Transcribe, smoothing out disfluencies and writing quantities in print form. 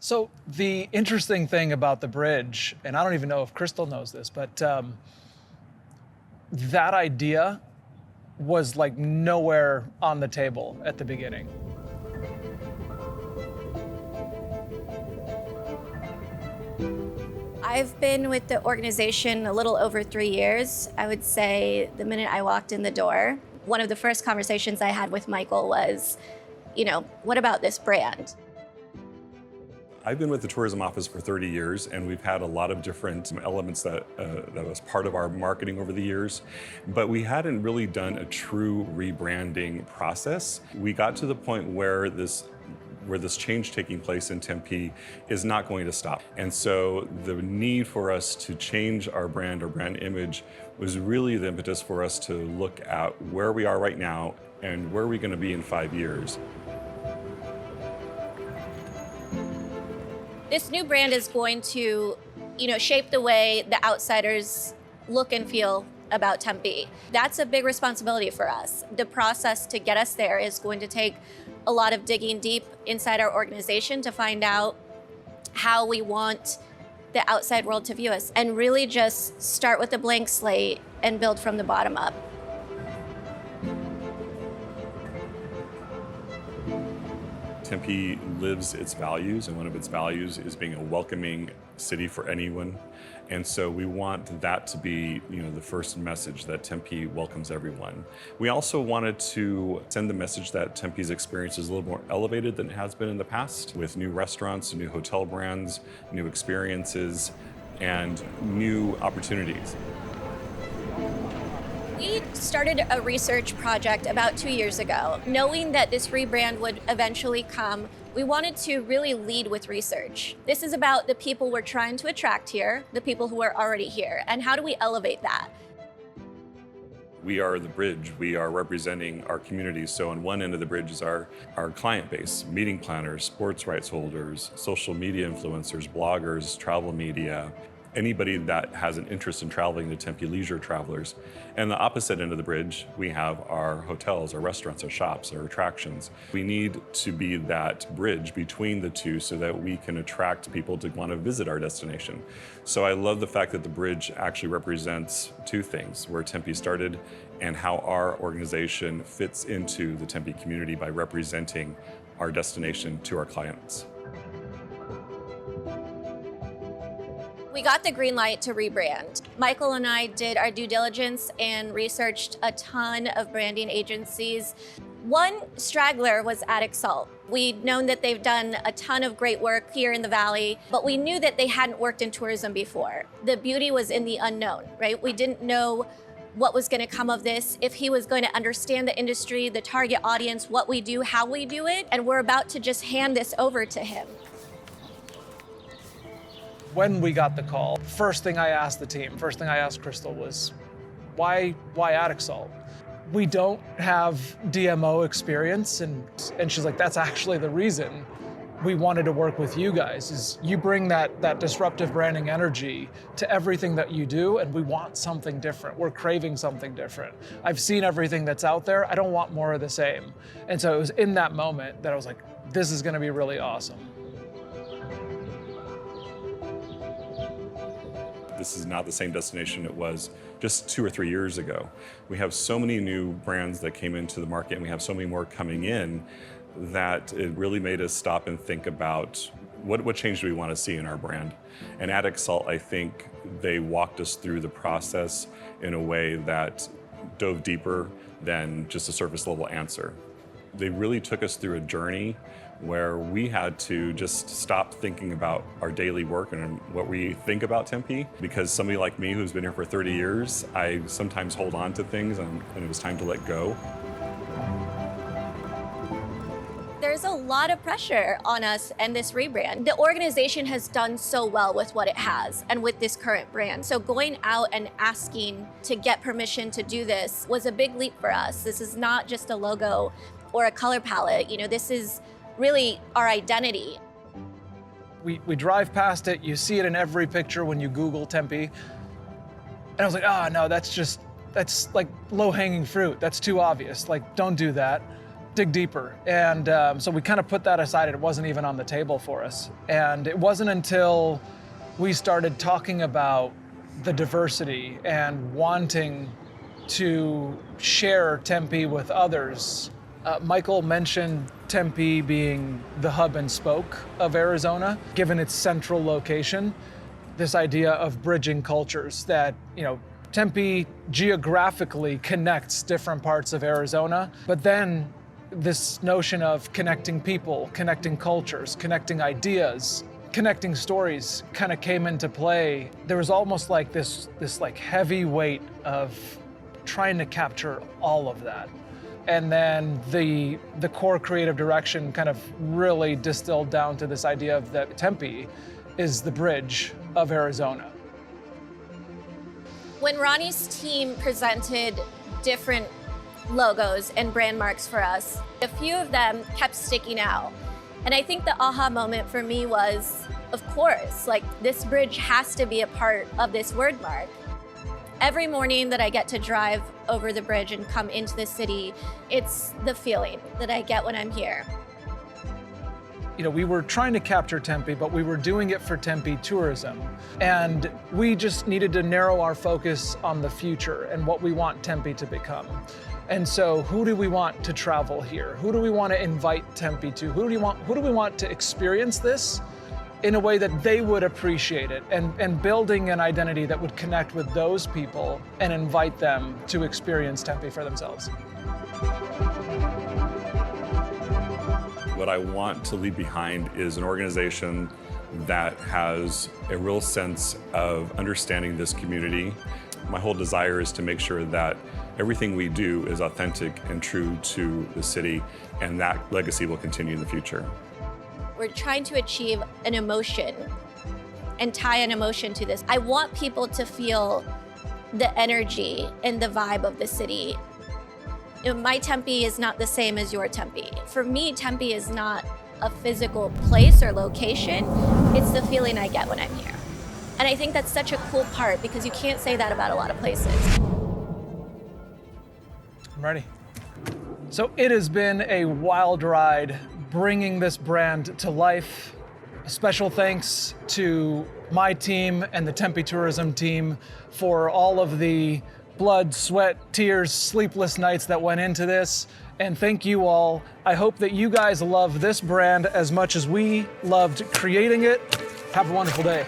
So the interesting thing about the bridge, and I don't even know if Crystal knows this, but that idea was like nowhere on the table at the beginning. I've been with the organization a little over 3 years. I would say the minute I walked in the door, one of the first conversations I had with Michael was, what about this brand? I've been with the tourism office for 30 years, and we've had a lot of different elements that was part of our marketing over the years, but we hadn't really done a true rebranding process. We got to the point where this change taking place in Tempe is not going to stop. And so the need for us to change our brand image was really the impetus for us to look at where we are right now and where are we going to be in 5 years. This new brand is going to, shape the way the outsiders look and feel about Tempe. That's a big responsibility for us. The process to get us there is going to take a lot of digging deep inside our organization to find out how we want the outside world to view us, and really just start with a blank slate and build from the bottom up. Tempe lives its values, and one of its values is being a welcoming city for anyone. And so we want that to be, the first message, that Tempe welcomes everyone. We also wanted to send the message that Tempe's experience is a little more elevated than it has been in the past, with new restaurants, new hotel brands, new experiences, and new opportunities. We started a research project about 2 years ago. Knowing that this rebrand would eventually come, we wanted to really lead with research. This is about the people we're trying to attract here, the people who are already here, and how do we elevate that? We are the bridge. We are representing our community. So on one end of the bridge is our client base, meeting planners, sports rights holders, social media influencers, bloggers, travel media, anybody that has an interest in traveling to Tempe, leisure travelers. And the opposite end of the bridge, we have our hotels, our restaurants, our shops, our attractions. We need to be that bridge between the two so that we can attract people to want to visit our destination. So I love the fact that the bridge actually represents two things: where Tempe started and how our organization fits into the Tempe community by representing our destination to our clients. We got the green light to rebrand. Michael and I did our due diligence and researched a ton of branding agencies. One straggler was Attic Salt. We'd known that they've done a ton of great work here in the Valley, but we knew that they hadn't worked in tourism before. The beauty was in the unknown, right? We didn't know what was going to come of this, if he was going to understand the industry, the target audience, what we do, how we do it, and we're about to just hand this over to him. When we got the call, first thing I asked the team, first thing I asked Crystal was, why Attic Salt? We don't have DMO experience, and she's like, that's actually the reason we wanted to work with you guys, is you bring that disruptive branding energy to everything that you do, and we want something different. We're craving something different. I've seen everything that's out there. I don't want more of the same. And so it was in that moment that I was like, this is gonna be really awesome. This is not the same destination it was just 2 or 3 years ago. We have so many new brands that came into the market, and we have so many more coming in, that it really made us stop and think about what change do we want to see in our brand. And Attic Salt, I think they walked us through the process in a way that dove deeper than just a surface level answer. They really took us through a journey where we had to just stop thinking about our daily work and what we think about Tempe, because somebody like me who's been here for 30 years, I sometimes hold on to things, and it was time to let go. There's a lot of pressure on us and this rebrand. The organization has done so well with what it has and with this current brand. So going out and asking to get permission to do this was a big leap for us. This is not just a logo or a color palette. This is really our identity. We drive past it, you see it in every picture when you Google Tempe. And I was like, no, that's like low-hanging fruit. That's too obvious. Like, don't do that. dig deeper. And so we kind of put that aside. It wasn't even on the table for us. And it wasn't until we started talking about the diversity and wanting to share Tempe with others. Michael mentioned Tempe being the hub and spoke of Arizona, given its central location. This idea of bridging cultures, that, Tempe geographically connects different parts of Arizona, but then this notion of connecting people, connecting cultures, connecting ideas, connecting stories kind of came into play. There was almost like this heavy weight of trying to capture all of that. And then the core creative direction kind of really distilled down to this idea of that Tempe is the bridge of Arizona. When Ronnie's team presented different logos and brand marks for us, a few of them kept sticking out. And I think the aha moment for me was, of course, this bridge has to be a part of this word mark. Every morning that I get to drive over the bridge and come into the city, it's the feeling that I get when I'm here. We were trying to capture Tempe, but we were doing it for Tempe tourism. And we just needed to narrow our focus on the future and what we want Tempe to become. And so who do we want to travel here? Who do we want to invite Tempe to? Who do we want to experience this in a way that they would appreciate it, and building an identity that would connect with those people and invite them to experience Tempe for themselves. What I want to leave behind is an organization that has a real sense of understanding this community. My whole desire is to make sure that everything we do is authentic and true to the city, and that legacy will continue in the future. We're trying to achieve an emotion and tie an emotion to this. I want people to feel the energy and the vibe of the city. My Tempe is not the same as your Tempe. For me, Tempe is not a physical place or location. It's the feeling I get when I'm here. And I think that's such a cool part, because you can't say that about a lot of places. I'm ready. So it has been a wild ride bringing this brand to life. A special thanks to my team and the Tempe tourism team for all of the blood, sweat, tears, sleepless nights that went into this. And thank you all. I hope that you guys love this brand as much as we loved creating it. Have a wonderful day.